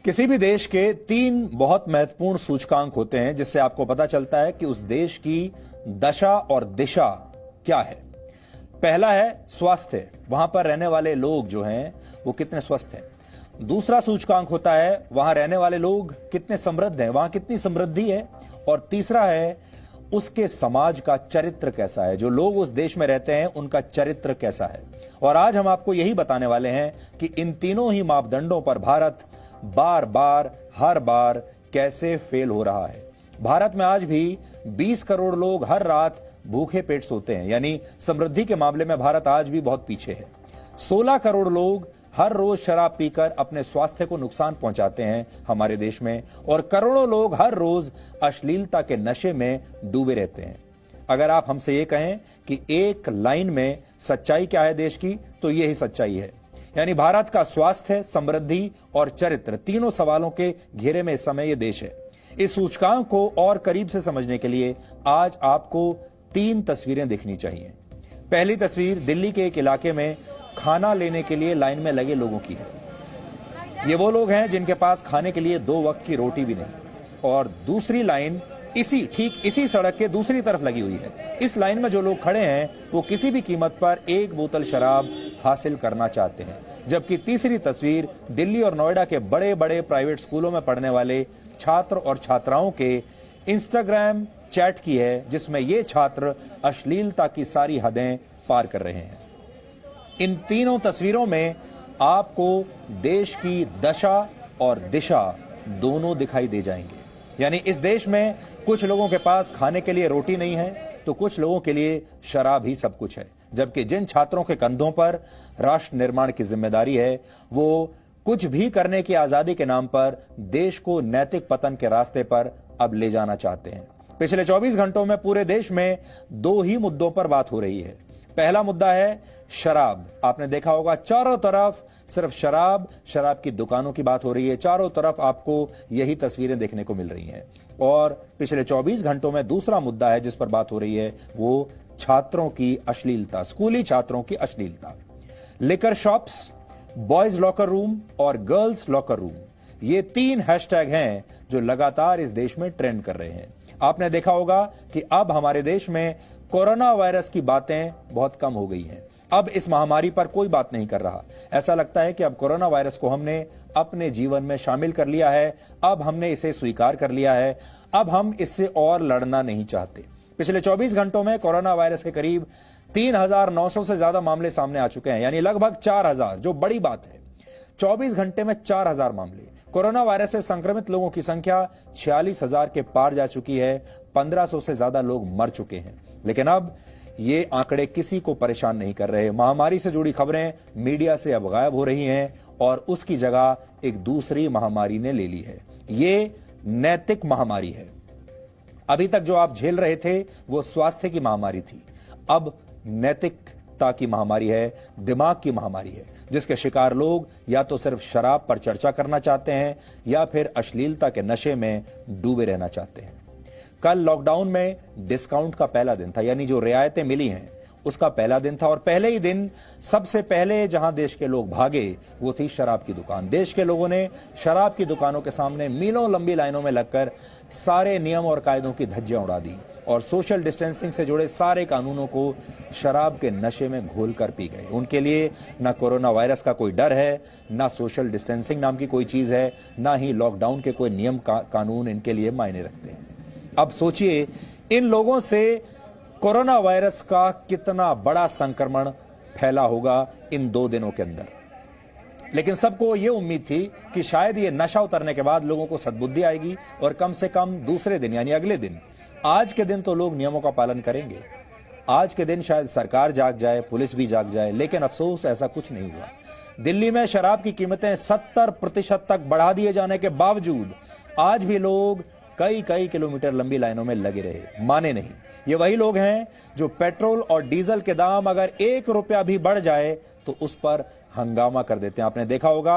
किसी भी देश के 3 बहुत महत्वपूर्ण सूचकांक होते हैं जिससे आपको पता चलता है कि उस देश की दशा और दिशा क्या है। पहला है स्वास्थ्य, वहां पर रहने वाले लोग जो हैं वो कितने स्वस्थ हैं। दूसरा सूचकांक होता है वहां रहने वाले लोग कितने समृद्ध हैं, वहां कितनी समृद्धि है। और तीसरा है उसके समाज का चरित्र कैसा है, जो लोग उस देश में रहते हैं उनका चरित्र कैसा है। और आज हम आपको यही बताने वाले हैं कि इन तीनों ही मापदंडों पर भारत बार बार हर बार कैसे फेल हो रहा है। भारत में आज भी 20 करोड़ लोग हर रात भूखे पेट सोते हैं, यानी समृद्धि के मामले में भारत आज भी बहुत पीछे है। 16 करोड़ लोग हर रोज शराब पीकर अपने स्वास्थ्य को नुकसान पहुंचाते हैं हमारे देश में, और करोड़ों लोग हर रोज अश्लीलता के नशे में डूबे रहते हैं। अगर आप हमसे ये कहें कि एक लाइन में सच्चाई क्या है देश की, तो यही सच्चाई है। यानी भारत का स्वास्थ्य, समृद्धि और चरित्र तीनों सवालों के घेरे में इस समय यह देश है। इस सूचकांक को और करीब से समझने के लिए आज आपको 3 तस्वीरें देखनी चाहिए। पहली तस्वीर दिल्ली के एक इलाके में खाना लेने के लिए लाइन में लगे लोगों की है। ये वो लोग हैं जिनके पास खाने के लिए 2 वक्त की रोटी भी नहीं। और दूसरी लाइन ठीक इसी सड़क के दूसरी तरफ लगी हुई है। इस लाइन में जो लोग खड़े हैं वो किसी भी कीमत पर 1 बोतल शराब हासिल करना चाहते हैं। जबकि तीसरी तस्वीर दिल्ली और नोएडा के बड़े बड़े प्राइवेट स्कूलों में पढ़ने वाले छात्र और छात्राओं के इंस्टाग्राम चैट की है, जिसमें ये छात्र अश्लीलता की सारी हदें पार कर रहे हैं। इन तीनों तस्वीरों में आपको देश की दशा और दिशा दोनों दिखाई दे जाएंगे। यानी इस देश में कुछ लोगों के पास खाने के लिए रोटी नहीं है, तो कुछ लोगों के लिए शराब ही सब कुछ है। जबकि जिन छात्रों के कंधों पर राष्ट्र निर्माण की जिम्मेदारी है, वो कुछ भी करने की आजादी के नाम पर देश को नैतिक पतन के रास्ते पर अब ले जाना चाहते हैं। पिछले 24 घंटों में पूरे देश में 2 ही मुद्दों पर बात हो रही है। पहला मुद्दा है शराब। आपने देखा होगा चारों तरफ सिर्फ शराब की दुकानों की बात हो रही है। चारों तरफ आपको यही तस्वीरें देखने को मिल रही हैं। और पिछले 24 घंटों में दूसरा मुद्दा है जिस पर बात हो रही है, वो छात्रों की अश्लीलता, स्कूली छात्रों की अश्लीलता। Liquor shops, boys locker room और गर्ल्स लॉकर रूम, ये 3 हैशटैग हैं जो लगातार इस देश में ट्रेंड कर रहे हैं। आपने देखा होगा कि अब हमारे देश में कोरोना वायरस की बातें बहुत कम हो गई हैं। अब इस महामारी पर कोई बात नहीं कर रहा। ऐसा लगता है कि अब कोरोना वायरस को हमने अपने जीवन में शामिल कर लिया है। अब हमने इसे स्वीकार कर लिया है। अब हम इससे और लड़ना नहीं चाहते। पिछले 24 घंटों में कोरोना वायरस के करीब 3,900 से ज्यादा मामले सामने आ चुके हैं, यानी लगभग 4,000, जो बड़ी बात है। 24 घंटे में 4,000 मामले। कोरोना वायरस से संक्रमित लोगों की संख्या 46,000 के पार जा चुकी है। 1,500 से ज्यादा लोग मर चुके हैं। लेकिन अब ये आंकड़े किसी को परेशान नहीं कर रहे। महामारी से जुड़ी खबरें मीडिया से अब गायब हो रही हैं और उसकी जगह एक दूसरी महामारी ने ले ली है। ये नैतिक महामारी है। अभी तक जो आप झेल रहे थे वो स्वास्थ्य की महामारी थी। अब नैतिकता की महामारी है, दिमाग की महामारी है, जिसके शिकार लोग या तो सिर्फ शराब पर चर्चा करना चाहते हैं या फिर अश्लीलता के नशे में डूबे रहना चाहते हैं। कल लॉकडाउन में डिस्काउंट का पहला दिन था, यानी जो रियायतें मिली हैं उसका पहला दिन था। और पहले ही दिन सबसे पहले जहां देश के लोग भागे वो थी शराब की दुकान। देश के लोगों ने शराब की दुकानों के सामने मीलों लंबी लाइनों में लगकर सारे नियम और कायदों की धज्जियां उड़ा दी और सोशल डिस्टेंसिंग से जुड़े सारे कानूनों को शराब के नशे में घोल कर पी गए। उनके लिए ना कोरोना वायरस का कोई डर है, ना सोशल डिस्टेंसिंग नाम की कोई चीज है, ना ही लॉकडाउन के कोई नियम कानून इनके लिए मायने रखते हैं। अब सोचिए इन लोगों से कोरोना वायरस का कितना बड़ा संक्रमण फैला होगा इन 2 दिनों के अंदर। लेकिन सबको यह उम्मीद थी कि शायद ये नशा उतरने के बाद लोगों को सद्बुद्धि आएगी और कम से कम दूसरे दिन यानी अगले दिन, आज के दिन तो लोग नियमों का पालन करेंगे। आज के दिन शायद सरकार जाग जाए, पुलिस भी जाग जाए। लेकिन अफसोस ऐसा कुछ नहीं हुआ। दिल्ली में शराब की कीमतें 70% तक बढ़ा दिए जाने के बावजूद आज भी लोग कई किलोमीटर लंबी लाइनों में लगे रहे, माने नहीं। ये वही लोग हैं जो पेट्रोल और डीजल के दाम अगर 1 रुपया भी बढ़ जाए तो उस पर हंगामा कर देते हैं। आपने देखा होगा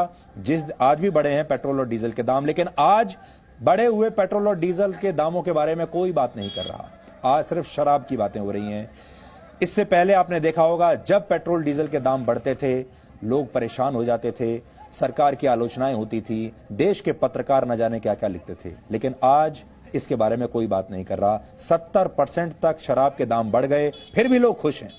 आज भी बढ़े हैं पेट्रोल और डीजल के दाम, लेकिन आज बढ़े हुए पेट्रोल और डीजल के दामों के बारे में कोई बात नहीं कर रहा। आज सिर्फ शराब की बातें हो रही हैं। इससे पहले आपने देखा होगा जब पेट्रोल डीजल के दाम बढ़ते थे लोग परेशान हो जाते थे, सरकार की आलोचनाएं होती थी, देश के पत्रकार न जाने क्या क्या लिखते थे, लेकिन आज इसके बारे में कोई बात नहीं कर रहा। 70% तक शराब के दाम बढ़ गए, फिर भी लोग खुश हैं।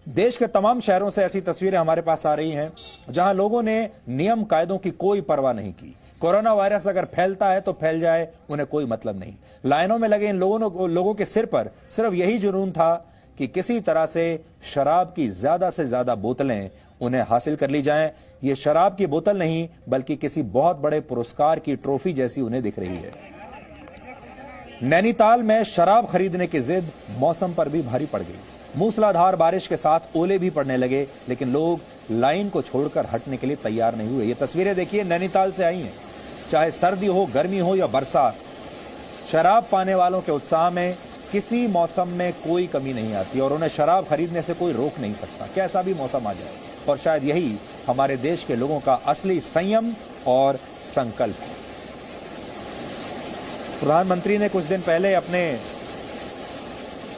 देश के तमाम शहरों से ऐसी तस्वीरें हमारे पास आ रही हैं जहां लोगों ने नियम कायदों की कोई परवाह नहीं की। कोरोना वायरस अगर फैलता है तो फैल जाए, उन्हें कोई मतलब नहीं। लाइनों में लगे इन लोगों के सिर पर सिर्फ यही जुनून था कि किसी तरह से शराब की ज्यादा से ज्यादा बोतलें उन्हें हासिल कर ली जाएं। ये शराब की बोतल नहीं बल्कि किसी बहुत बड़े पुरस्कार की ट्रॉफी जैसी उन्हें दिख रही है। नैनीताल में शराब खरीदने की जिद मौसम पर भी भारी पड़ गई। मूसलाधार बारिश के साथ ओले भी पड़ने लगे, लेकिन लोग लाइन को छोड़कर हटने के लिए तैयार नहीं हुए। ये तस्वीरें देखिए, नैनीताल से आई हैं। चाहे सर्दी हो, गर्मी हो या बरसात, शराब पाने वालों के उत्साह में किसी मौसम में कोई कमी नहीं आती और उन्हें शराब खरीदने से कोई रोक नहीं सकता, कैसा भी मौसम आ जाए। और शायद यही हमारे देश के लोगों का असली संयम और संकल्प है। प्रधानमंत्री ने कुछ दिन पहले अपने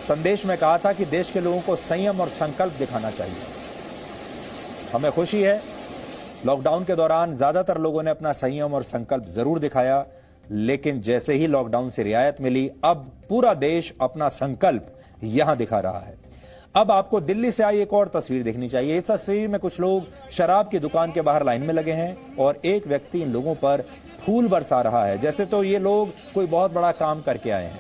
संदेश में कहा था कि देश के लोगों को संयम और संकल्प दिखाना चाहिए। हमें खुशी है, लॉकडाउन के दौरान ज्यादातर लोगों ने अपना संयम और संकल्प जरूर दिखाया, लेकिन जैसे ही लॉकडाउन से रियायत मिली, अब पूरा देश अपना संकल्प यहां दिखा रहा है। अब आपको दिल्ली से आई एक और तस्वीर देखनी चाहिए। इस तस्वीर में कुछ लोग शराब की दुकान के बाहर लाइन में लगे हैं और एक व्यक्ति इन लोगों पर फूल बरसा रहा है, जैसे तो ये लोग कोई बहुत बड़ा काम करके आए हैं।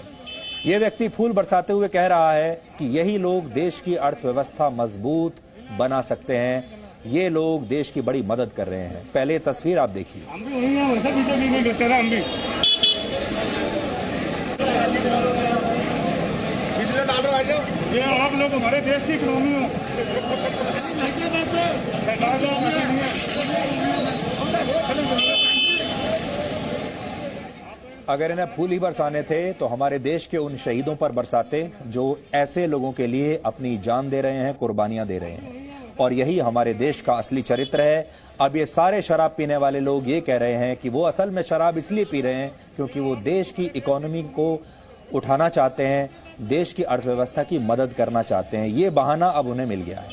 ये व्यक्ति फूल बरसाते हुए कह रहा है कि यही लोग देश की अर्थव्यवस्था मजबूत बना सकते हैं, ये लोग देश की बड़ी मदद कर रहे हैं। पहले तस्वीर आप देखिए। ये आप लोग हमारे देश की इकोनॉमी हो। अगर इन्हें फूल ही बरसाने थे तो हमारे देश के उन शहीदों पर बरसाते जो ऐसे लोगों के लिए अपनी जान दे रहे हैं, कुर्बानियां दे रहे हैं। और यही हमारे देश का असली चरित्र है। अब ये सारे शराब पीने वाले लोग ये कह रहे हैं कि वो असल में शराब इसलिए पी रहे हैं क्योंकि वो देश की इकोनॉमी को उठाना चाहते हैं, देश की अर्थव्यवस्था की मदद करना चाहते हैं। ये बहाना अब उन्हें मिल गया है।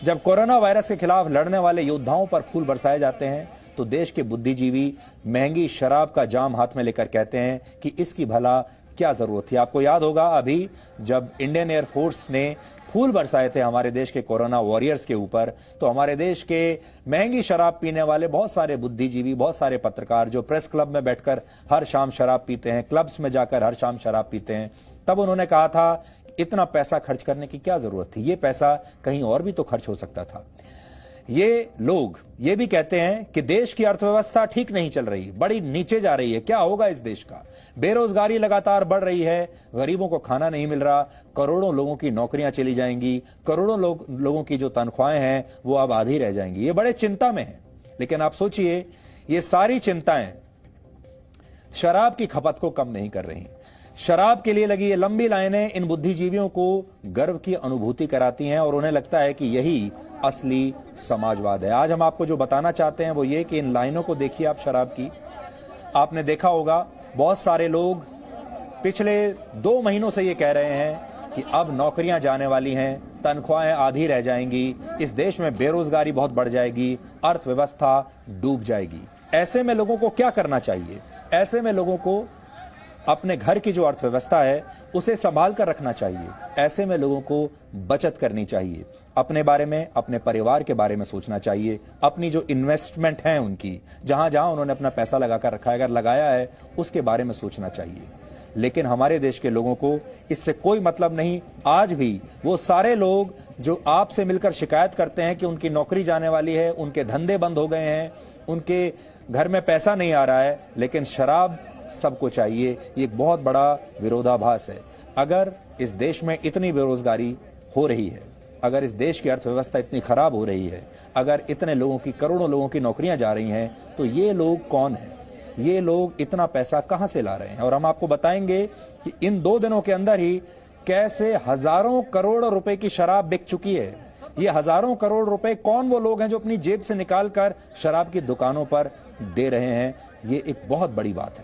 जब कोरोना वायरस के खिलाफ लड़ने वाले योद्धाओं पर फूल बरसाए जाते हैं तो देश के बुद्धिजीवी महंगी शराब का जाम हाथ में लेकर कहते हैं कि इसकी भला क्या जरूरत थी। आपको याद होगा अभी जब इंडियन एयरफोर्स ने फूल बरसाए थे हमारे देश के कोरोना वॉरियर्स के ऊपर, तो हमारे देश के महंगी शराब पीने वाले बहुत सारे बुद्धिजीवी, बहुत सारे पत्रकार जो प्रेस क्लब में बैठकर हर शाम शराब पीते हैं, क्लब्स में जाकर हर शाम शराब पीते हैं, तब उन्होंने कहा था इतना पैसा खर्च करने की क्या जरूरत थी, ये पैसा कहीं और भी तो खर्च हो सकता था। ये लोग ये भी कहते हैं कि देश की अर्थव्यवस्था ठीक नहीं चल रही, बड़ी नीचे जा रही है, क्या होगा इस देश का। बेरोजगारी लगातार बढ़ रही है, गरीबों को खाना नहीं मिल रहा, करोड़ों लोगों की नौकरियां चली जाएंगी, करोड़ों लोगों की जो तनख्वाहें हैं वो अब आधी रह जाएंगी। ये बड़े चिंता में है। लेकिन आप सोचिए, ये सारी चिंताएं शराब की खपत को कम नहीं कर रही। शराब के लिए लगी ये लंबी लाइनें इन बुद्धिजीवियों को गर्व की अनुभूति कराती हैं और उन्हें लगता है कि यही असली समाजवाद है। आज हम आपको जो बताना चाहते हैं वो ये कि इन लाइनों को देखिए आप शराब की। आपने देखा होगा बहुत सारे लोग पिछले 2 महीनों से ये कह रहे हैं कि अब नौकरियां जाने वाली हैं, तनख्वाहें आधी रह जाएंगी, इस देश में बेरोजगारी बहुत बढ़ जाएगी, अर्थव्यवस्था डूब जाएगी। ऐसे में लोगों को क्या करना चाहिए? ऐसे में लोगों को अपने घर की जो अर्थव्यवस्था है उसे संभाल कर रखना चाहिए। ऐसे में लोगों को बचत करनी चाहिए, अपने बारे में, अपने परिवार के बारे में सोचना चाहिए, अपनी जो इन्वेस्टमेंट है उनकी, जहां जहां उन्होंने अपना पैसा लगाकर रखा है, अगर लगाया है उसके बारे में सोचना चाहिए। लेकिन हमारे देश के लोगों को इससे कोई मतलब नहीं। आज भी वो सारे लोग जो आपसे मिलकर शिकायत करते हैं कि उनकी नौकरी जाने वाली है, उनके धंधे बंद हो गए हैं, उनके घर में पैसा नहीं आ रहा है, लेकिन शराब सबको चाहिए, ये एक बहुत बड़ा विरोधाभास है। अगर इस देश में इतनी बेरोजगारी हो रही है, अगर इस देश की अर्थव्यवस्था इतनी खराब हो रही है, अगर इतने लोगों की, करोड़ों लोगों की नौकरियां जा रही हैं, तो ये लोग कौन हैं? ये लोग इतना पैसा कहां से ला रहे हैं? और हम आपको बताएंगे कि इन 2 दिनों के अंदर ही कैसे हजारों करोड़ रुपए की शराब बिक चुकी है। ये हजारों करोड़ रुपए कौन वो लोग हैं जो अपनी जेब से निकाल कर शराब की दुकानों पर दे रहे हैं? ये एक बहुत बड़ी बात है।